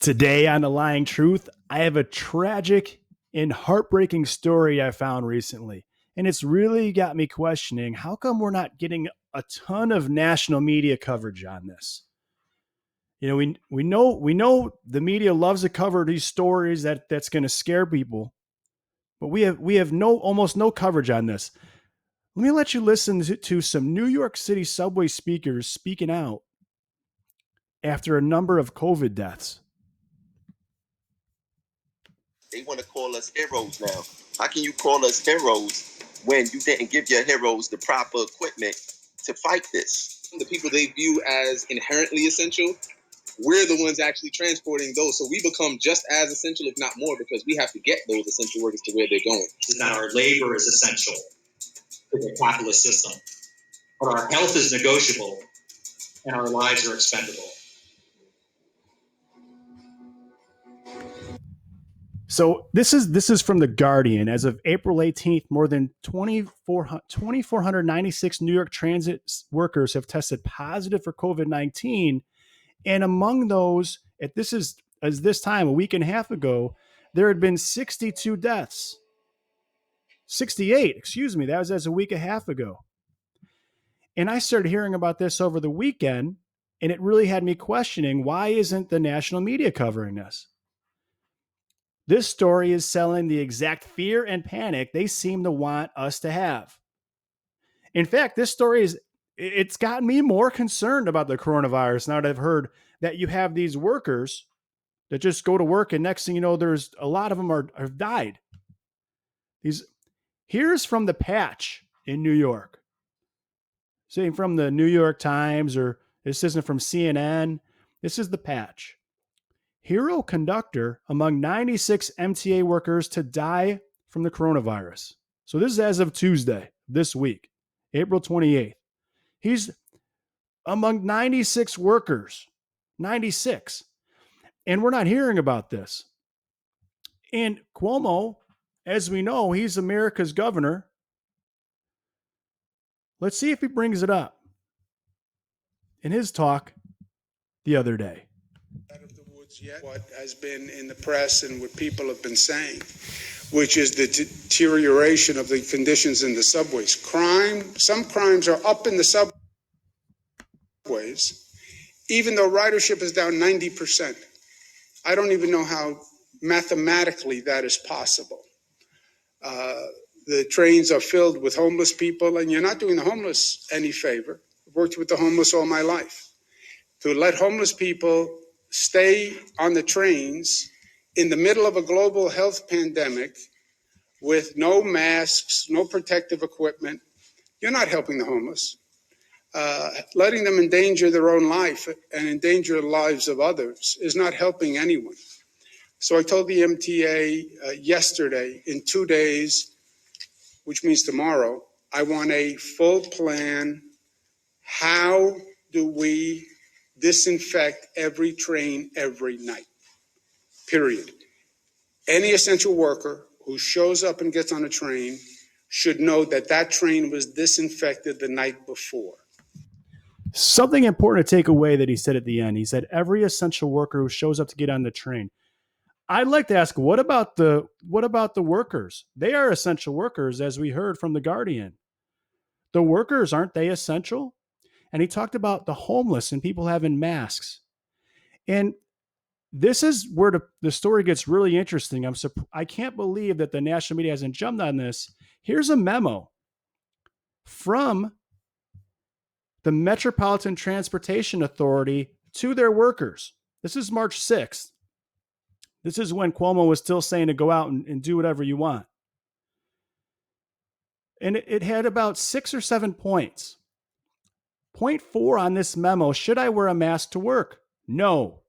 Today on The Lying Truth, I have a tragic and heartbreaking story I found recently. And it's really got me questioning how come we're not getting a ton of national media coverage on this? You know, we know the media loves to cover these stories that's going to scare people, but we have no almost no coverage on this. Let me let you listen to some New York City subway speakers speaking out after a number of COVID deaths. They want to call us heroes now. How can you call us heroes when you didn't give your heroes the proper equipment to fight this? The people they view as inherently essential, we're the ones actually transporting those. So we become just as essential, if not more, because we have to get those essential workers to where they're going. That our labor is essential to the capitalist system, but our health is negotiable and our lives are expendable. So this is from The Guardian. As of April 18th, more than 2,496 New York Transit workers have tested positive for COVID-19. And among those, as this time, a week and a half ago, there had been 62 deaths. 68, excuse me. That was as a week and a half ago. And I started hearing about this over the weekend, and it really had me questioning, why isn't the national media covering this? This story is selling the exact fear and panic they seem to want us to have. In fact, this story it's gotten me more concerned about the coronavirus now that I've heard that you have these workers that just go to work and next thing you know, there's a lot of them have died. Here's from The Patch in New York. Saying from the New York Times, or this isn't from CNN. This is The Patch. Hero conductor among 96 MTA workers to die from the coronavirus. So this is as of Tuesday, this week, April 28th. He's among 96 workers, 96. And we're not hearing about this. And Cuomo, as we know, he's America's governor. Let's see if he brings it up in his talk the other day. Yet what has been in the press and what people have been saying, which is the deterioration of the conditions in the subways. Some crimes are up in the subways, even though ridership is down 90%. I don't even know how mathematically that is possible. The trains are filled with homeless people, and you're not doing the homeless any favor. I've worked with the homeless all my life. To let homeless people stay on the trains in the middle of a global health pandemic with no masks, no protective equipment, you're not helping the homeless. Letting them endanger their own life and endanger the lives of others is not helping anyone. So I told the MTA yesterday, in 2 days, which means tomorrow, I want a full plan. How do we disinfect every train every night? Period. Any essential worker who shows up and gets on a train should know that that train was disinfected the night before. Something important to take away that he said at the end. He said every essential worker who shows up to get on the train. I'd like to ask, what about the workers? They are essential workers, as we heard from The Guardian. The workers, aren't they essential? And he talked about the homeless and people having masks. And this is where the story gets really interesting. I can't believe that the national media hasn't jumped on this. Here's a memo from the Metropolitan Transportation Authority to their workers. This is March 6th. This is when Cuomo was still saying to go out and do whatever you want. And it had about 6 or 7 points. Point 4 on this memo, should I wear a mask to work? No.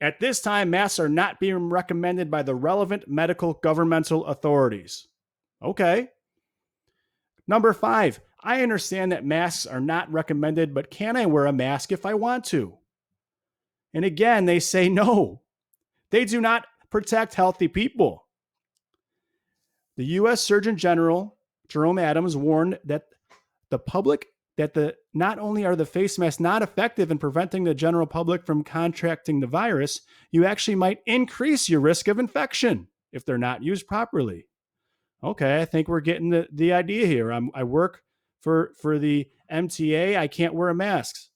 At this time, masks are not being recommended by the relevant medical governmental authorities. Okay. Number 5, I understand that masks are not recommended, but can I wear a mask if I want to? And again, they say no. They do not protect healthy people. The U.S. Surgeon General, Jerome Adams, warned that the public that not only are the face masks not effective in preventing the general public from contracting the virus, you actually might increase your risk of infection if they're not used properly. Okay, I think we're getting the idea here. I work for the MTA. I can't wear masks.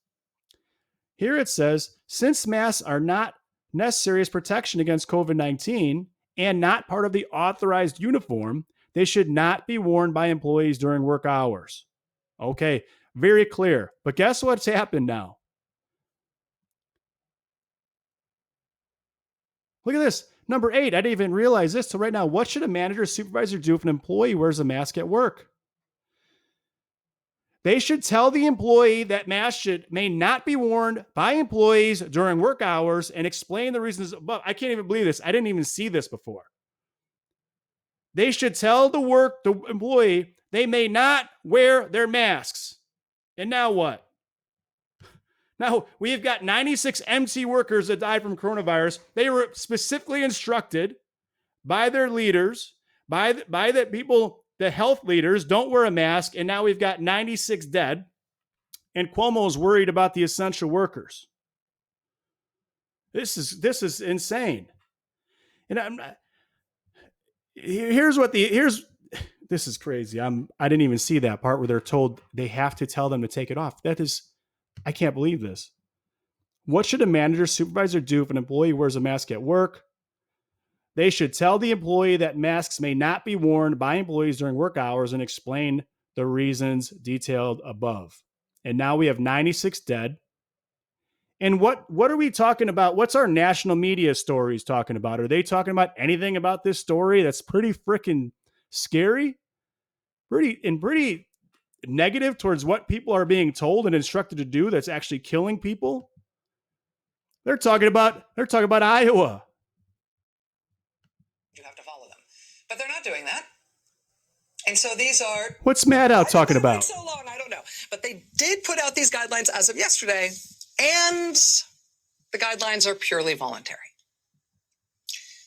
Here it says, since masks are not necessary as protection against COVID-19 and not part of the authorized uniform, they should not be worn by employees during work hours. Okay, very clear. But guess what's happened now? Look at this. Number 8, I didn't even realize this till right now. What should a manager or supervisor do if an employee wears a mask at work? They should tell the employee that masks may not be worn by employees during work hours and explain the reasons above. I can't even believe this. I didn't even see this before. They should tell the employee they may not wear their masks. And now what? Now, we've got 96 MC workers that died from coronavirus. They were specifically instructed by their leaders, by the people, the health leaders, don't wear a mask. And now we've got 96 dead. And Cuomo's worried about the essential workers. This is insane. And I'm not, this is crazy. I didn't even see that part where they're told they have to tell them to take it off. I can't believe this. What should a manager supervisor do if an employee wears a mask at work? They should tell the employee that masks may not be worn by employees during work hours and explain the reasons detailed above. And now we have 96 dead. And what are we talking about? What's our national media stories talking about? Are they talking about anything about this story that's pretty freaking scary? Pretty negative towards what people are being told and instructed to do that's actually killing people? They're talking about Iowa. You have to follow them. But they're not doing that. And so these are... What's Maddow talking about? So long, I don't know. But they did put out these guidelines as of yesterday, and the guidelines are purely voluntary.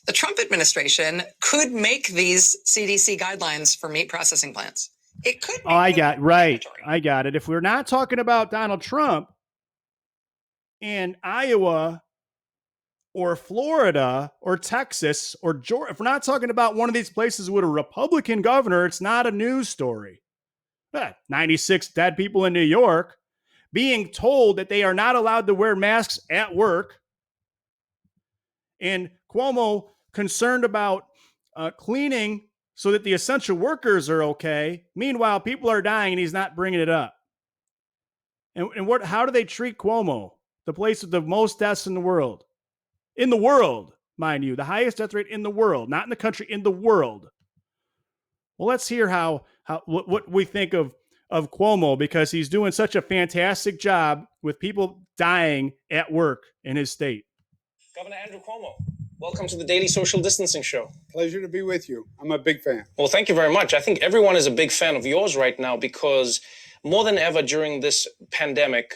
The Trump administration could make these CDC guidelines for meat processing plants. It could. I got it. If we're not talking about Donald Trump in Iowa or Florida or Texas or Georgia, if we're not talking about one of these places with a Republican governor, it's not a news story. 96 dead people in New York being told that they are not allowed to wear masks at work. And Cuomo concerned about cleaning so that the essential workers are okay. Meanwhile, people are dying and he's not bringing it up. And how do they treat Cuomo? The place with the most deaths in the world. In the world, mind you, the highest death rate in the world, not in the country, in the world. Well, let's hear what we think of Cuomo, because he's doing such a fantastic job with people dying at work in his state. Governor Andrew Cuomo, welcome to the Daily Social Distancing Show. Pleasure to be with you. I'm a big fan. Well, thank you very much. I think everyone is a big fan of yours right now because more than ever during this pandemic,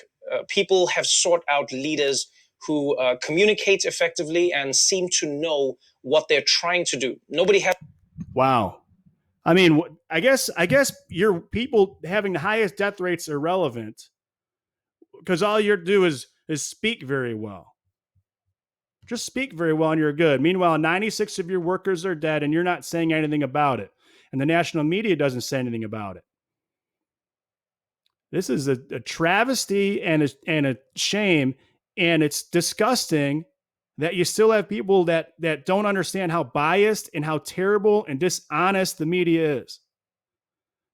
people have sought out leaders who communicate effectively and seem to know what they're trying to do. Nobody has. Wow. I mean, I guess your people having the highest death rates are irrelevant because all you do is speak very well. Just speak very well and you're good. Meanwhile, 96 of your workers are dead and you're not saying anything about it. And the national media doesn't say anything about it. This is a travesty and a shame. And it's disgusting that you still have people that don't understand how biased and how terrible and dishonest the media is.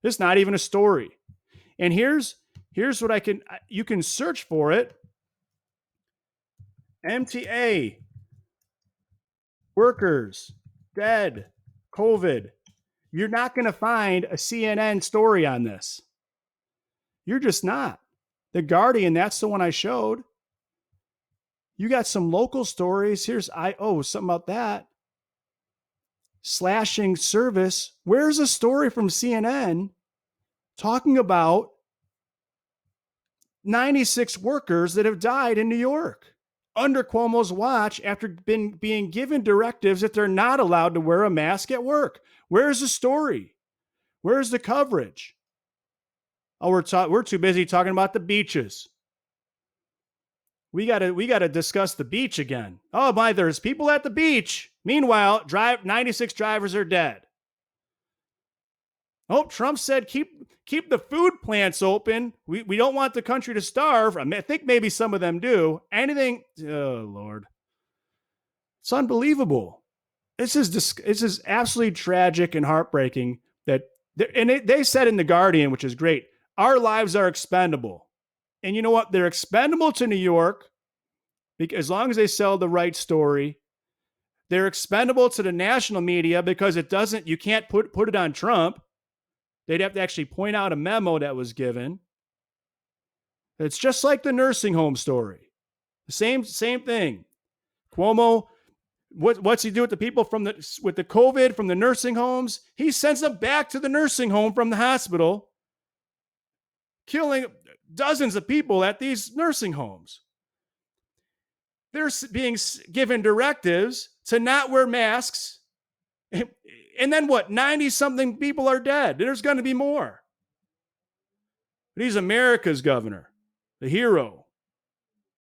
It's not even a story. And here's what you can search for it. MTA, workers, dead, COVID. You're not going to find a CNN story on this. You're just not. The Guardian, that's the one I showed. You got some local stories. Here's something about that. Slashing service. Where's a story from CNN talking about 96 workers that have died in New York under Cuomo's watch after being given directives that they're not allowed to wear a mask at work? Where's the story? Where's the coverage? Oh, we're too busy talking about the beaches. We gotta discuss the beach again. Oh my, there's people at the beach. Meanwhile, 96 drivers are dead. Oh, Trump said keep the food plants open. We don't want the country to starve. I think maybe some of them do. Anything, oh Lord. It's unbelievable. This is absolutely tragic and heartbreaking that they said in The Guardian, which is great, our lives are expendable. And you know what? They're expendable to New York because as long as they sell the right story. They're expendable to the national media because you can't put it on Trump. They'd have to actually point out a memo that was given. It's just like the nursing home story. The same thing. Cuomo, what's he do with the people with the COVID from the nursing homes? He sends them back to the nursing home from the hospital, killing dozens of people at these nursing homes. They're being given directives to not wear masks. And then what? 90-something people are dead. There's going to be more. But he's America's governor, the hero.